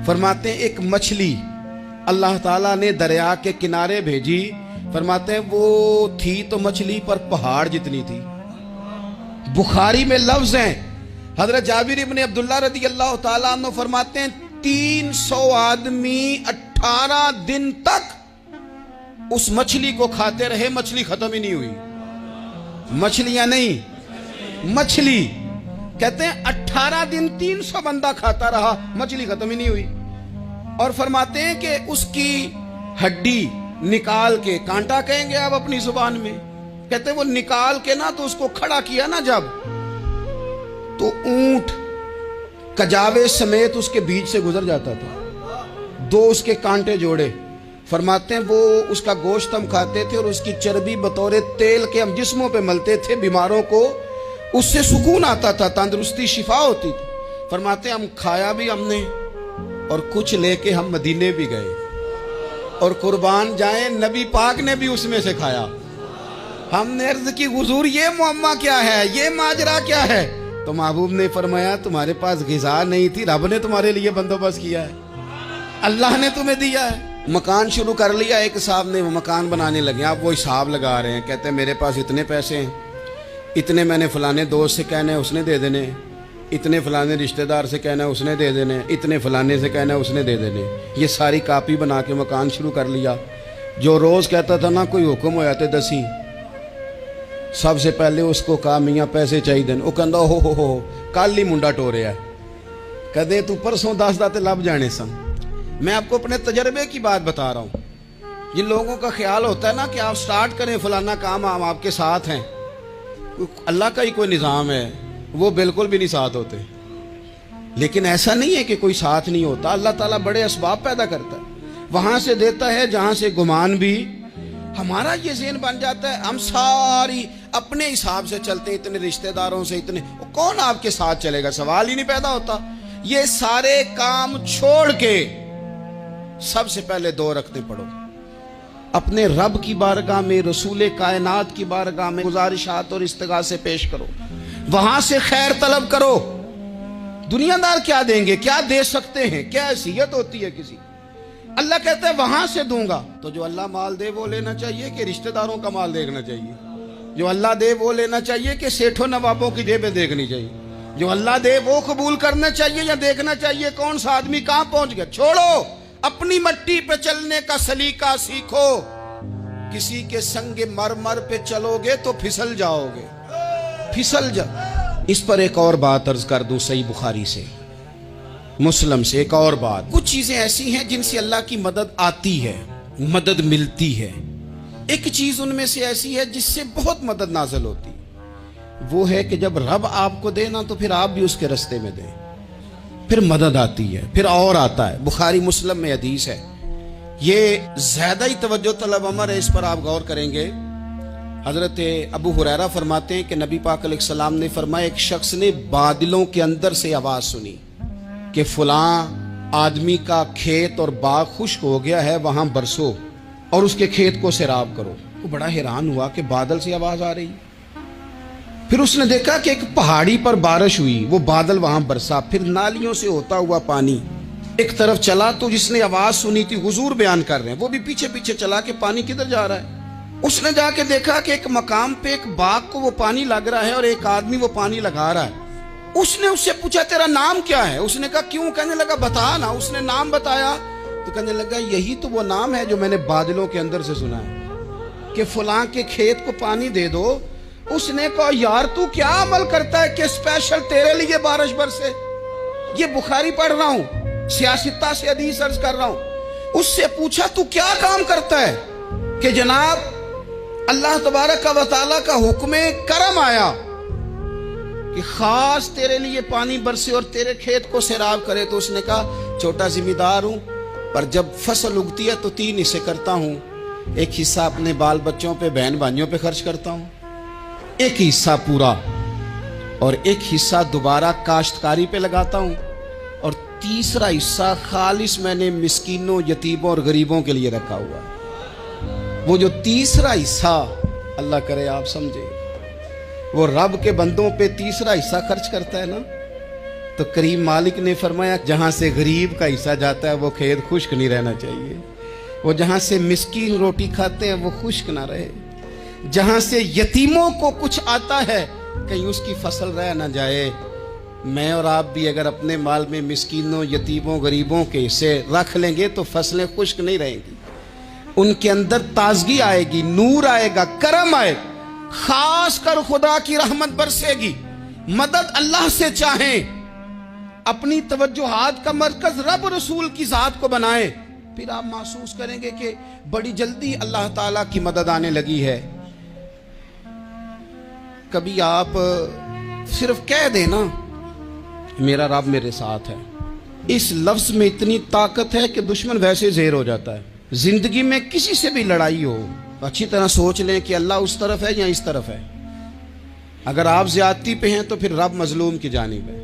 فرماتے ہیں ایک مچھلی اللہ تعالیٰ نے دریا کے کنارے بھیجی، فرماتے ہیں وہ تھی تو مچھلی پر پہاڑ جتنی تھی۔ بخاری میں لفظ ہیں، حضرت جابر ابن عبداللہ رضی اللہ تعالیٰ عنہ فرماتے ہیں 300 آدمی 18 دن تک اس مچھلی کو کھاتے رہے، مچھلی ختم ہی نہیں ہوئی۔ مچھلیاں نہیں، مچھلی کہتے ہیں 18 دن 300 بندہ کھاتا رہا، مچھلی ختم ہی نہیں ہوئی۔ اور فرماتے ہیں کہ اس کی ہڈی نکال کے، کانٹا کہیں گے آپ اپنی زبان میں، کہتے ہیں وہ نکال کے نا تو اس کو کھڑا کیا نا جب، تو اونٹ کجاوے سمیت اس کے بیچ سے گزر جاتا تھا، دو اس کے کانٹے جوڑے۔ فرماتے ہیں وہ اس کا گوشت ہم کھاتے تھے اور اس کی چربی بطور تیل کے ہم جسموں پہ ملتے تھے، بیماروں کو اس سے سکون آتا تھا، تندرستی شفا ہوتی تھی۔ فرماتے ہیں ہم کھایا بھی ہم نے اور کچھ لے کے ہم مدینے بھی گئے، اور قربان جائیں نبی پاک نے بھی اس میں سے کھایا۔ ہم نے عرض کی حضور یہ معمہ کیا ہے، یہ ماجرا کیا ہے؟ تو محبوب نے فرمایا تمہارے پاس غذا نہیں تھی، رب نے تمہارے لیے بندوبست کیا ہے، اللہ نے تمہیں دیا ہے۔ مکان شروع کر لیا، ایک صاحب نے وہ مکان بنانے لگے، آپ وہ حساب لگا رہے ہیں، کہتے ہیں میرے پاس اتنے پیسے ہیں، اتنے میں نے فلانے دوست سے کہنا ہے اس نے دے دینے، اتنے فلانے رشتہ دار سے کہنا ہے اس نے دے دینے، اتنے فلانے سے کہنا ہے اس نے دے دینے۔ یہ ساری کاپی بنا کے مکان شروع کر لیا۔ جو روز کہتا تھا نا کوئی حکم ہو جاتے 10 سب سے پہلے اس کو کہا میاں پیسے چاہیے دن، وہ کہندا ہو کل ہی منڈا ٹوریا ہے، کہتے تو پرسوں 10 داتے لب جانے سن۔ میں آپ کو اپنے تجربے کی بات بتا رہا ہوں۔ جن لوگوں کا خیال ہوتا ہے نا کہ آپ سٹارٹ کریں فلانا کام، ہم آپ کے ساتھ ہیں، اللہ کا ہی کوئی نظام ہے، وہ بالکل بھی نہیں ساتھ ہوتے۔ لیکن ایسا نہیں ہے کہ کوئی ساتھ نہیں ہوتا، اللہ تعالیٰ بڑے اسباب پیدا کرتا ہے، وہاں سے دیتا ہے جہاں سے گمان بھی۔ ہمارا یہ ذہن بن جاتا ہے ہم ساری اپنے حساب سے چلتے ہیں، اتنے رشتہ داروں سے، اتنے کون آپ کے ساتھ چلے گا، سوال ہی نہیں پیدا ہوتا۔ یہ سارے کام چھوڑ کے سب سے پہلے 2 رکعتیں پڑھو، اپنے رب کی بارگاہ میں، رسول کائنات کی بارگاہ میں گزارشات اور استغاثے پیش کرو، وہاں سے خیر طلب کرو۔ دنیا دار کیا دیں گے، کیا دے سکتے ہیں، کیا حیثیت ہوتی ہے کسی؟ اللہ کہتا ہے وہاں سے دوں گا۔ تو جو اللہ مال دے وہ لینا چاہیے کہ رشتہ داروں کا مال دیکھنا چاہیے؟ جو اللہ دے وہ لینا چاہیے کہ سیٹھوں نوابوں کی جیبیں دیکھنی چاہیے؟ جو اللہ دے وہ قبول کرنا چاہیے یا دیکھنا چاہیے کون سا آدمی کہاں پہنچ گیا؟ چھوڑو، اپنی مٹی پہ چلنے کا سلیقہ سیکھو۔ کسی کے سنگ مرمر پہ چلو گے تو پھسل جاؤ گے، پھسل جاؤ۔ اس پر ایک اور بات عرض کر دوں، صحیح بخاری سے، مسلم سے ایک اور بات۔ کچھ چیزیں ایسی ہیں جن سے اللہ کی مدد آتی ہے، مدد ملتی ہے۔ ایک چیز ان میں سے ایسی ہے جس سے بہت مدد نازل ہوتی، وہ ہے کہ جب رب آپ کو دے نا تو پھر آپ بھی اس کے رستے میں دیں، پھر مدد آتی ہے، پھر اور آتا ہے۔ بخاری مسلم میں حدیث ہے، یہ زیادہ ہی توجہ طلب امر ہے، اس پر آپ غور کریں گے۔ حضرت ابو ہریرہ فرماتے ہیں کہ نبی پاک علیہ السلام نے فرمایا ایک شخص نے بادلوں کے اندر سے آواز سنی کہ فلاں آدمی کا کھیت اور باغ خشک ہو گیا ہے، وہاں برسو اور اس کے کھیت کو سیراب کرو۔ وہ بڑا حیران ہوا کہ بادل سے آواز آ رہی۔ پھر اس نے دیکھا کہ ایک پہاڑی پر بارش ہوئی، وہ بادل وہاں برسا، پھر نالیوں سے ہوتا ہوا پانی ایک طرف چلا۔ تو جس نے آواز سنی تھی، حضور بیان کر رہے ہیں، وہ بھی پیچھے پیچھے چلا کہ پانی کدھر جا رہا ہے۔ اس نے جا کے دیکھا کہ ایک مقام پہ ایک باغ کو وہ پانی لگ رہا ہے اور ایک آدمی وہ پانی لگا رہا ہے۔ اس نے اس سے پوچھا تیرا نام کیا ہے؟ اس نے کہا کیوں؟ کہنے لگا بتا نا۔ اس نے نام بتایا تو کہنے لگا یہی تو وہ نام ہے جو میں نے بادلوں کے اندر سے سنا ہے کہ فلاں کے کھیت کو پانی دے دو۔ اس نے کہا یار تو کیا عمل کرتا ہے کہ اسپیشل تیرے لیے بارش برسے؟ یہ بخاری پڑھ رہا ہوں، سیاستہ سے حدیث عرض کر رہا ہوں۔ اس سے پوچھا تو کیا کام کرتا ہے کہ جناب اللہ تبارک و تعالیٰ کا حکم کرم آیا کہ خاص تیرے لیے پانی برسے اور تیرے کھیت کو سیراب کرے؟ تو اس نے کہا چھوٹا ذمہ دار ہوں، پر جب فصل اگتی ہے تو 3 حصے کرتا ہوں، ایک حصہ اپنے بال بچوں پہ، بہن بھائیوں پہ خرچ کرتا ہوں، ایک حصہ پورا، اور ایک حصہ دوبارہ کاشتکاری پہ لگاتا ہوں، اور تیسرا حصہ خالص میں نے مسکینوں، یتیموں اور غریبوں کے لیے رکھا ہوا ہے۔ وہ جو تیسرا حصہ، اللہ کرے آپ سمجھے، وہ رب کے بندوں پہ تیسرا حصہ خرچ کرتا ہے نا، تو کریم مالک نے فرمایا جہاں سے غریب کا حصہ جاتا ہے وہ کھیت خشک نہیں رہنا چاہیے، وہ جہاں سے مسکین روٹی کھاتے ہیں وہ خشک نہ رہے، جہاں سے یتیموں کو کچھ آتا ہے کہیں اس کی فصل رہ نہ جائے۔ میں اور آپ بھی اگر اپنے مال میں مسکینوں، یتیموں، غریبوں کے حصے رکھ لیں گے تو فصلیں خشک نہیں رہیں گی، ان کے اندر تازگی آئے گی، نور آئے گا، کرم آئے گا، خاص کر خدا کی رحمت برسے گی۔ مدد اللہ سے چاہیں، اپنی توجہات کا مرکز رب رسول کی ذات کو بنائیں، پھر آپ محسوس کریں گے کہ بڑی جلدی اللہ تعالیٰ کی مدد آنے لگی ہے۔ کبھی آپ صرف کہہ دینا میرا رب میرے ساتھ ہے، اس لفظ میں اتنی طاقت ہے کہ دشمن ویسے زہر ہو جاتا ہے۔ زندگی میں کسی سے بھی لڑائی ہو اچھی طرح سوچ لیں کہ اللہ اس طرف ہے یا اس طرف ہے۔ اگر آپ زیادتی پہ ہیں تو پھر رب مظلوم کی جانب ہے۔